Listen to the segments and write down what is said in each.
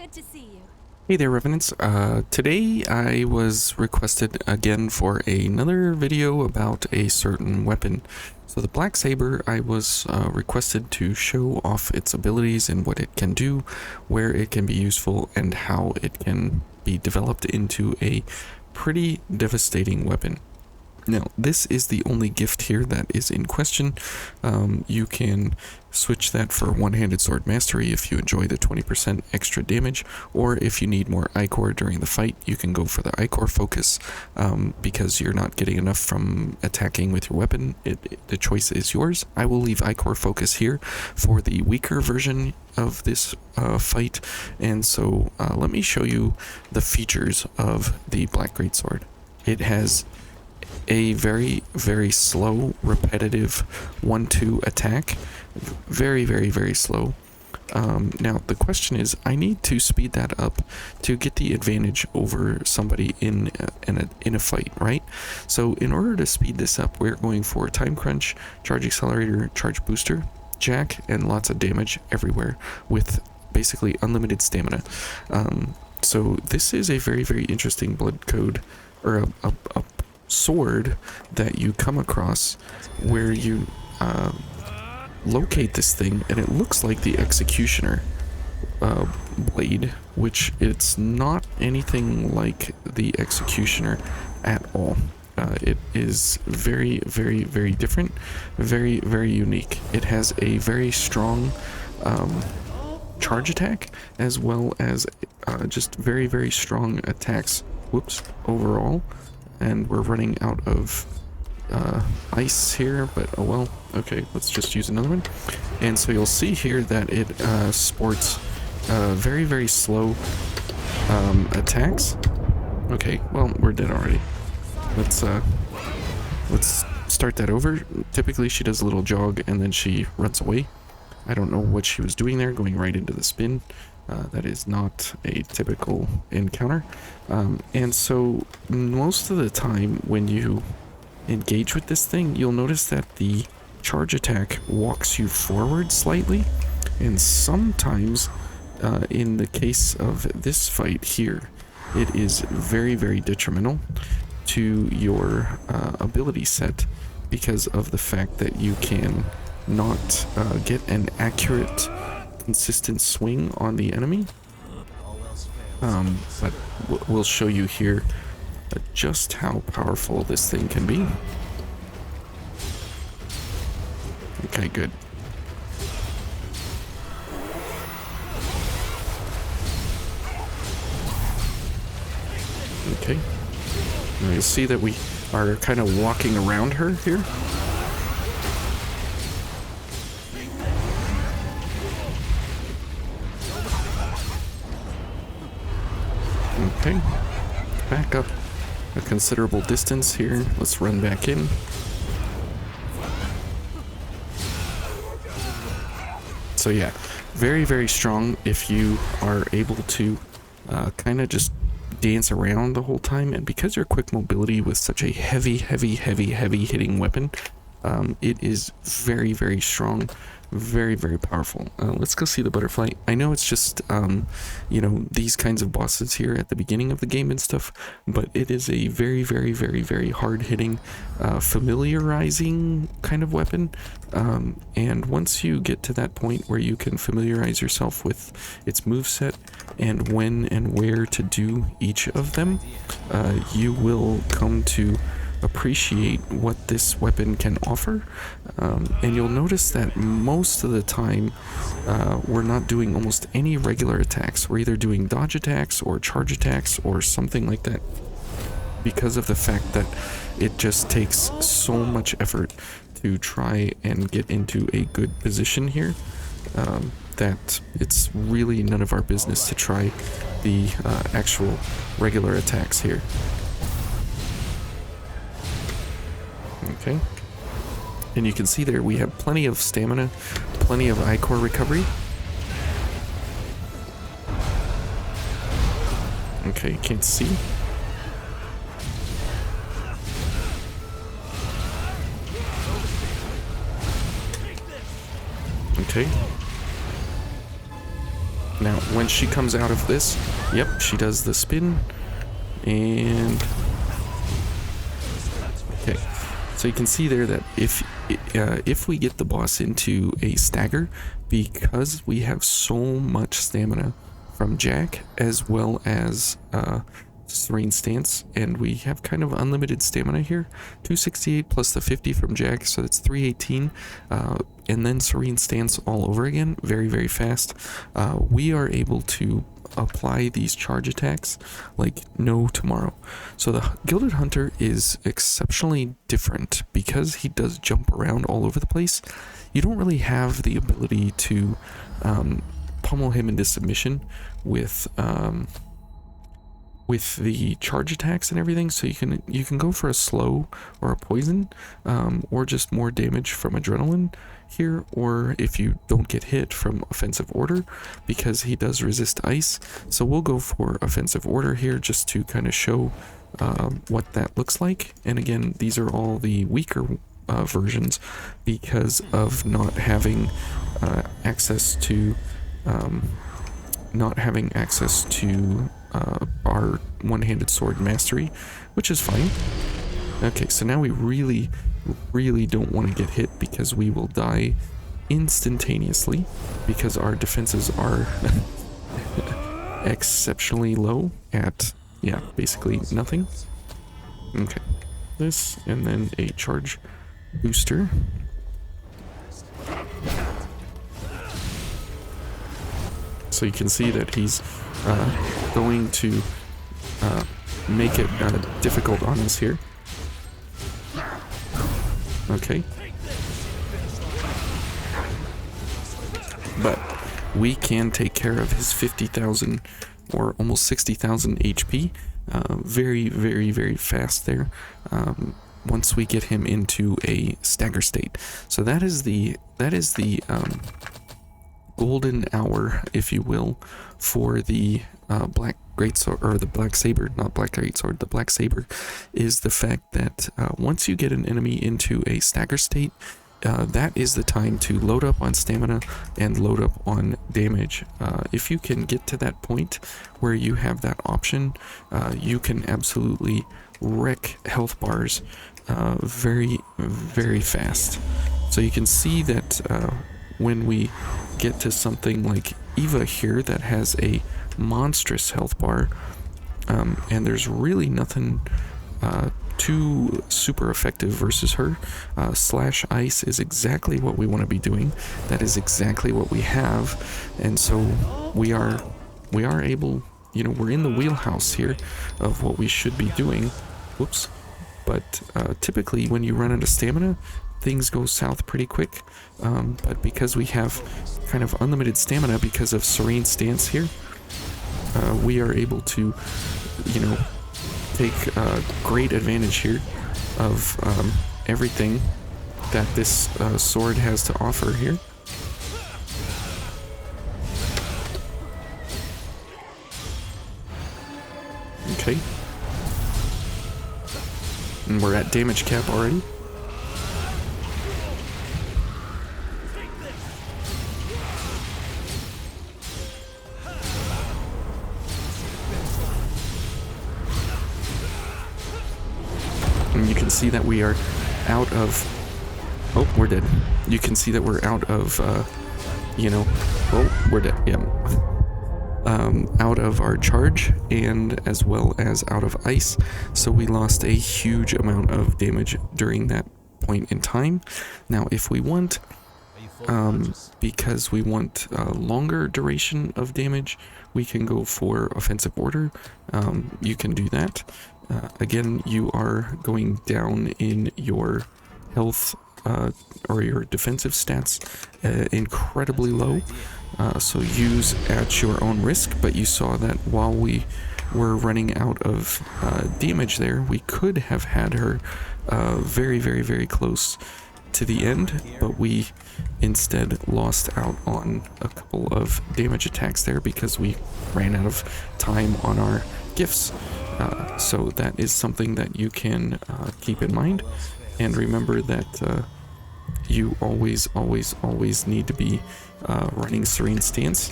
Good to see you. Hey there, Revenants. Today I was requested again for another video about a certain weapon. So the Black Saber, I was requested to show off its abilities and what it can do, where it can be useful, and how it can be developed into a pretty devastating weapon. Now, this is the only gift here that is in question. You can switch that for one-handed sword mastery if you enjoy the 20% extra damage, or if you need more Ichor during the fight, you can go for the Ichor focus because you're not getting enough from attacking with your weapon. The choice is yours. I will leave Ichor focus here for the weaker version of this fight, and so let me show you the features of the Black Greatsword. It has a very slow, repetitive 1-2 attack. Very slow. Now the question is, I need to speed that up to get the advantage over somebody in a fight, right? So in order to speed this up, we're going for time crunch, charge accelerator, charge booster, jack, and lots of damage everywhere with basically unlimited stamina. So this is a very interesting blood code, or a sword that you come across where you locate this thing, and it looks like the Executioner blade, which it's not anything like the Executioner at all. It is very different, very unique. It has a very strong charge attack, as well as just very strong attacks, overall. And we're running out of ice here, but oh well. Okay, let's just use another one. And so you'll see here that it sports very slow attacks. Okay, well, we're dead already. Let's start that over. Typically she does a little jog and then she runs away. I don't know what she was doing there, going right into the spin. That is not a typical encounter. And so most of the time when you engage with this thing, you'll notice that the charge attack walks you forward slightly. And sometimes, in the case of this fight here, it is very detrimental to your ability set, because of the fact that you can not get an accurate, consistent swing on the enemy. But we'll show you here just how powerful this thing can be. Okay, good. Okay. Now you'll see that we are kind of walking around her here. Okay, back up a considerable distance here. Let's run back in. So yeah, very strong if you are able to kind of just dance around the whole time. And because your quick mobility with such a heavy hitting weapon, it is very strong, very powerful. Let's go see the butterfly. I know it's just you know, these kinds of bosses here at the beginning of the game and stuff, but it is a very hard hitting, familiarizing kind of weapon. And once you get to that point where you can familiarize yourself with its moveset and when and where to do each of them, you will come to appreciate what this weapon can offer. And you'll notice that most of the time we're not doing almost any regular attacks. We're either doing dodge attacks or charge attacks or something like that, because of the fact that it just takes so much effort to try and get into a good position here, that it's really none of our business to try the actual regular attacks here. Okay, and you can see there we have plenty of stamina, plenty of Ichor recovery. Okay, can't see. Okay. Now, when she comes out of this, yep, she does the spin, and okay. So you can see there that if we get the boss into a stagger, because we have so much stamina from Jack as well as Serene Stance, and we have kind of unlimited stamina here, 268 plus the 50 from Jack, so that's 318, and then Serene Stance all over again, very, very fast. We are able to apply these charge attacks like no tomorrow. So the Gilded Hunter is exceptionally different because he does jump around all over the place. You don't really have the ability to pummel him into submission with the charge attacks and everything, so you can go for a slow or a poison, or just more damage from adrenaline here, or if you don't get hit, from offensive order, because he does resist ice. So we'll go for offensive order here just to kind of show what that looks like. And again, these are all the weaker versions because of not having access to our one-handed sword mastery, which is fine. Okay, so now we really don't want to get hit because we will die instantaneously because our defenses are exceptionally low at, yeah, basically nothing. Okay, this, and then a charge booster. So you can see that he's going to make it difficult on us here. Okay. But we can take care of his 50,000 or almost 60,000 HP very, very, very fast there once we get him into a stagger state. So that is the golden hour, if you will, for the Black Greatsword, or the Black Saber, not Black Greatsword, the Black Saber, is the fact that once you get an enemy into a stagger state, that is the time to load up on stamina and load up on damage. If you can get to that point where you have that option, you can absolutely wreck health bars very, very fast. So you can see that when we get to something like Eva here that has a monstrous health bar, and there's really nothing too super effective versus her. Slash ice is exactly what we want to be doing. That is exactly what we have, and so we are able, you know, we're in the wheelhouse here of what we should be doing. Whoops. But typically when you run out of stamina, things go south pretty quick, but because we have kind of unlimited stamina because of Serene Stance here, we are able to, you know, take great advantage here of everything that this sword has to offer here. Okay. And we're at damage cap already. And you can see that we are out of... Oh, we're dead. You can see that we're out of, you know... Oh, we're dead, yeah. Out of our charge, and as well as out of ice. So we lost a huge amount of damage during that point in time. Now, if we want... because we want a longer duration of damage, we can go for offensive order. You can do that. Again, you are going down in your health or your defensive stats incredibly low, so use at your own risk. But you saw that while we were running out of damage there, we could have had her very, very, very close to the end, but we instead lost out on a couple of damage attacks there because we ran out of time on our gifts. So that is something that you can keep in mind, and remember that you always need to be running Serene Stance.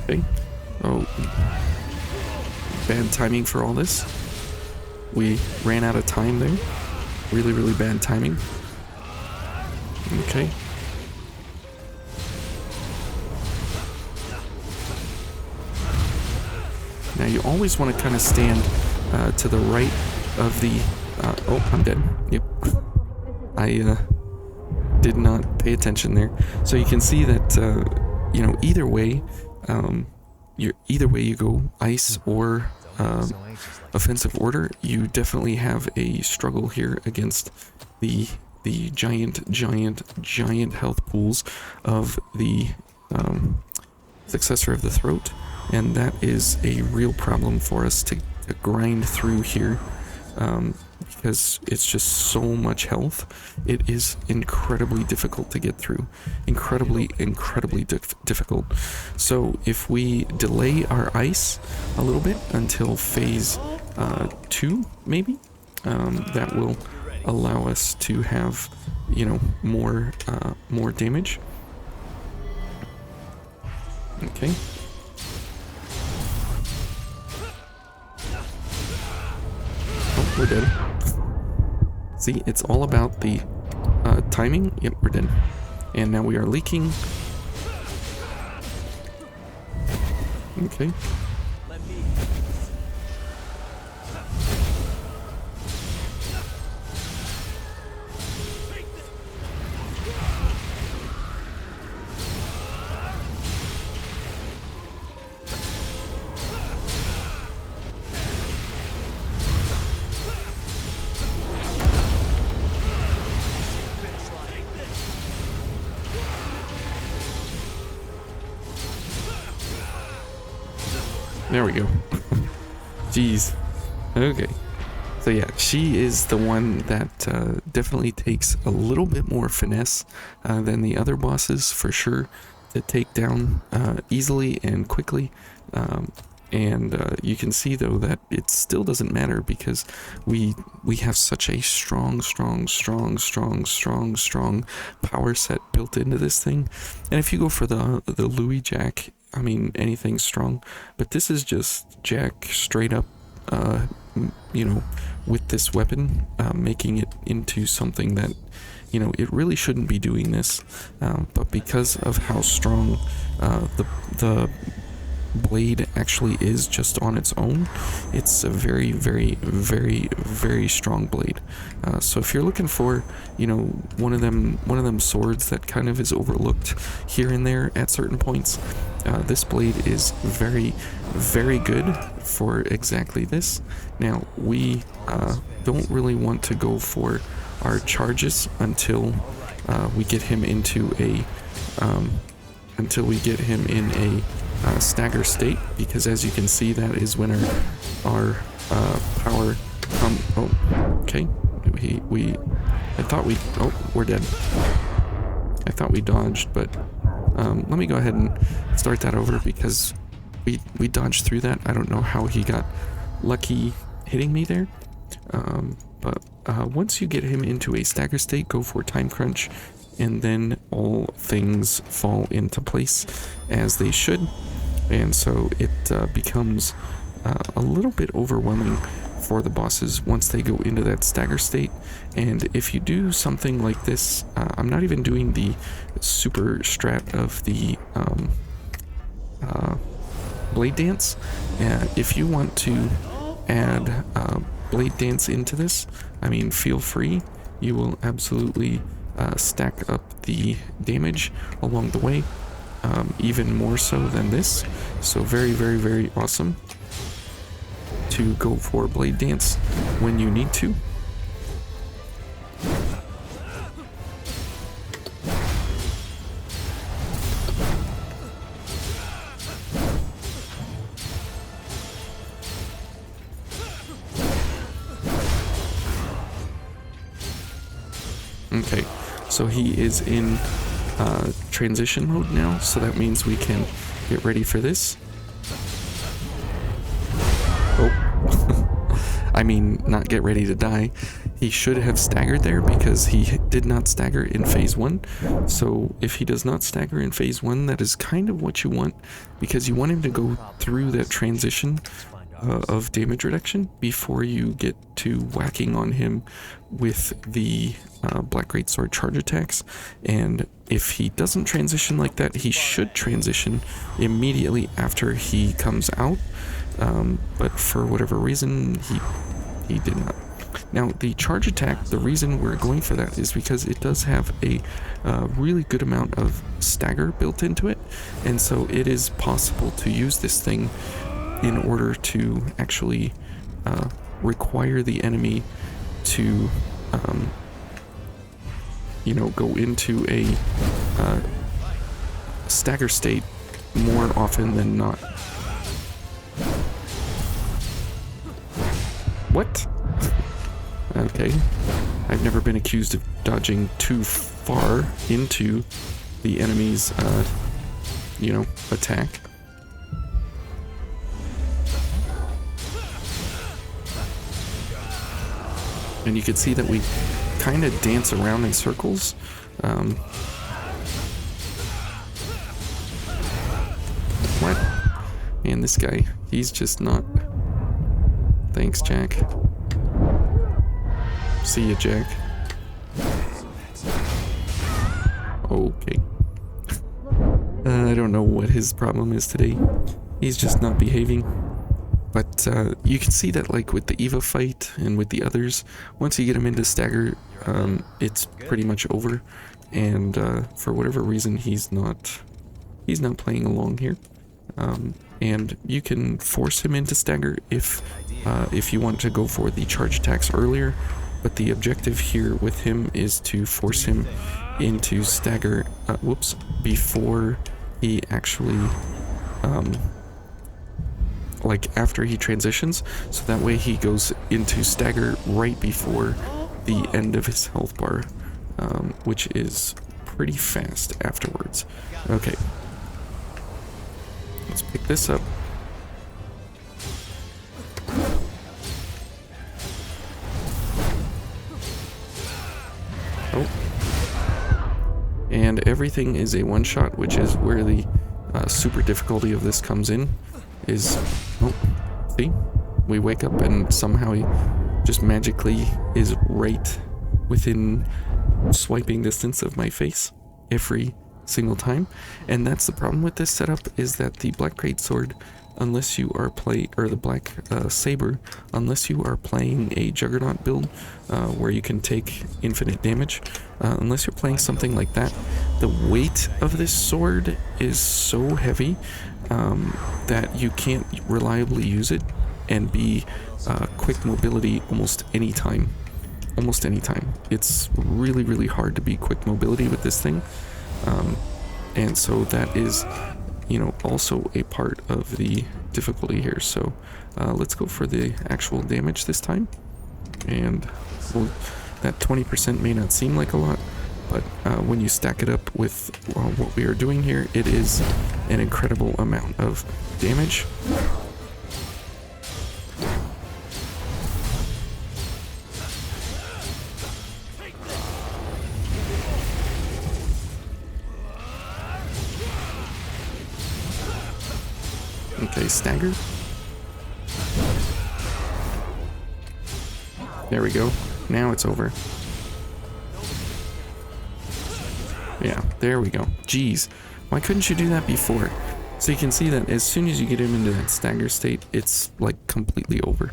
Okay. Oh, bad timing for all this. We ran out of time there. Really, really bad timing. Okay. Now you always want to kind of stand to the right of the... oh, I'm dead. Yep. I did not pay attention there. So you can see that, you know, either way you go ice or offensive order, you definitely have a struggle here against the giant health pools of the successor of the throat, and that is a real problem for us to grind through here, because it's just so much health. It is incredibly difficult to get through, incredibly difficult. So if we delay our ice a little bit until phase 2 maybe, that will allow us to have, you know, more damage. Okay. Oh, we're dead. See, it's all about the timing. Yep, we're dead. And now we are leaking. Okay. There we go. Jeez. Okay. So yeah, she is the one that definitely takes a little bit more finesse than the other bosses, for sure, to take down easily and quickly. And you can see though that it still doesn't matter, because we have such a strong power set built into this thing. And if you go for the Louis Jack, I mean, anything's strong, but this is just Jack straight up, you know, with this weapon, making it into something that, you know, it really shouldn't be doing this, but because of how strong the blade actually is just on its own, it's a very strong blade. So if you're looking for, you know, one of them swords that kind of is overlooked here and there at certain points, this blade is very good for exactly this. Now we don't really want to go for our charges until we get him into a stagger state, because as you can see, that is when our power come. Oh, okay. I thought we. Oh, we're dead. I thought we dodged, but let me go ahead and start that over, because we dodged through that. I don't know how he got lucky hitting me there, but once you get him into a stagger state, go for time crunch, and then all things fall into place as they should. And so it becomes a little bit overwhelming for the bosses once they go into that stagger state. And if you do something like this, I'm not even doing the super strat of the blade dance. If you want to add blade dance into this, I mean, feel free. You will absolutely stack up the damage along the way, even more so than this. So very awesome to go for blade dance when you need to. Okay, so he is in transition mode now, so that means we can get ready for this. Oh, I mean, not get ready to die. He should have staggered there because he did not stagger in phase 1. So if he does not stagger in phase 1, that is kind of what you want, because you want him to go through that transition of damage reduction before you get to whacking on him with the Black Greatsword charge attacks. And if he doesn't transition like that, he should transition immediately after he comes out. But for whatever reason, he did not. Now, the charge attack, the reason we're going for that is because it does have a really good amount of stagger built into it, and so it is possible to use this thing in order to actually require the enemy to, you know, go into a stagger state more often than not. What? Okay. I've never been accused of dodging too far into the enemy's, you know, attack. And you can see that we kind of dance around in circles. What? Man, this guy, he's just not... Thanks, Jack. See ya, Jack. Okay. I don't know what his problem is today. He's just not behaving. But you can see that, like, with the Eva fight and with the others, once you get him into stagger, it's pretty much over. And for whatever reason, he's not playing along here. And you can force him into stagger if you want to go for the charge attacks earlier. But the objective here with him is to force him into stagger, before he actually, like after he transitions, so that way he goes into stagger right before the end of his health bar, which is pretty fast afterwards. Okay. Let's pick this up. Oh. And everything is a one-shot, which is where the super difficulty of this comes in. Oh, see? We wake up and somehow he just magically is right within swiping distance of my face every single time. And that's the problem with this setup, is that the Black Greatsword, unless you are or the Black Saber, unless you are playing a Juggernaut build where you can take infinite damage, unless you're playing something like that, the weight of this sword is so heavy that you can't reliably use it and be quick mobility almost any time. Almost any time. It's really, really hard to be quick mobility with this thing. And so that is, you know, also a part of the difficulty here. So let's go for the actual damage this time. And that 20% may not seem like a lot, but when you stack it up with what we are doing here, it is an incredible amount of damage. Okay, stagger. There we go. Now it's over. Yeah, there we go. Jeez, why couldn't you do that before? So you can see that as soon as you get him into that stagger state, it's like completely over.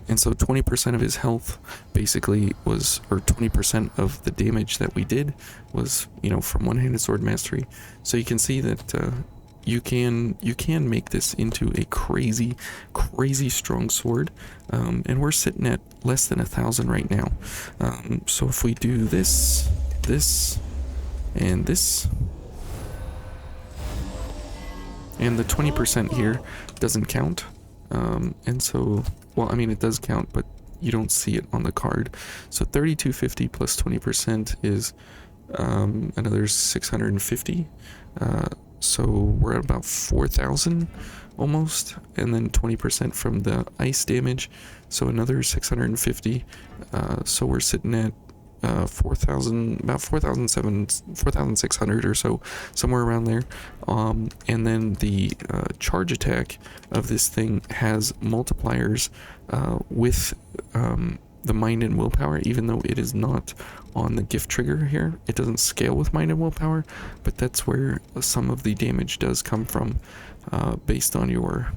And so 20% of his health basically was, or 20% of the damage that we did was, you know, from one-handed sword mastery. So you can see that you can make this into a crazy strong sword, and we're sitting at less than 1,000 right now. So if we do this, and this, and the 20% here doesn't count, and so, well, I mean, it does count, but you don't see it on the card. So 3250 plus 20% is another 650. So we're at about 4,000 almost, and then 20% from the ice damage, so another 650. So we're sitting at 4,000, about 4,600 or so, somewhere around there. And then the charge attack of this thing has multipliers with the mind and willpower, even though it is not on the gift trigger here. It doesn't scale with mind and willpower, but that's where some of the damage does come from, based on your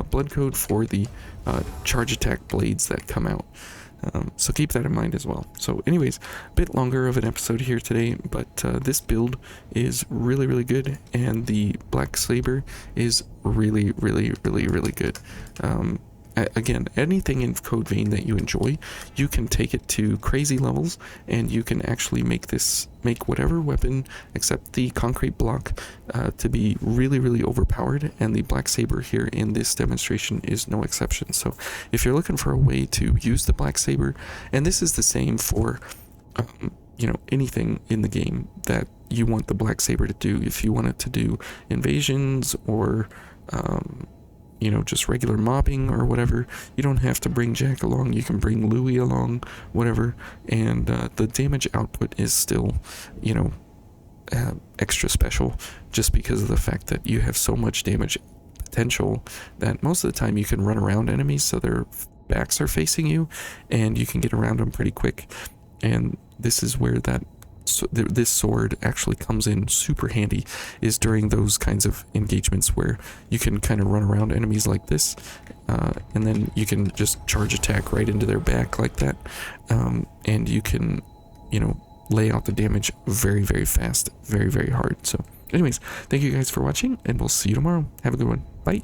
blood code for the charge attack blades that come out. So keep that in mind as well. So anyways, a bit longer of an episode here today, but this build is really, really good, and the Black Saber is really, really, really, really good. Again, anything in Code Vein that you enjoy, you can take it to crazy levels, and you can actually make whatever weapon except the concrete block to be really, really overpowered, and the Black Saber here in this demonstration is no exception. So if you're looking for a way to use the Black Saber, and this is the same for anything in the game that you want the Black Saber to do, if you want it to do invasions or just regular mobbing or whatever, you don't have to bring Jack along. You can bring Louis along, whatever, and the damage output is still, extra special, just because of the fact that you have so much damage potential that most of the time you can run around enemies so their backs are facing you, and you can get around them pretty quick. And this is where this sword actually comes in super handy, is during those kinds of engagements where you can kind of run around enemies like this, and then you can just charge attack right into their back like that, and you can lay out the damage very, very fast, very, very hard. So anyways, thank you guys for watching, and we'll see you tomorrow. Have a good one. Bye.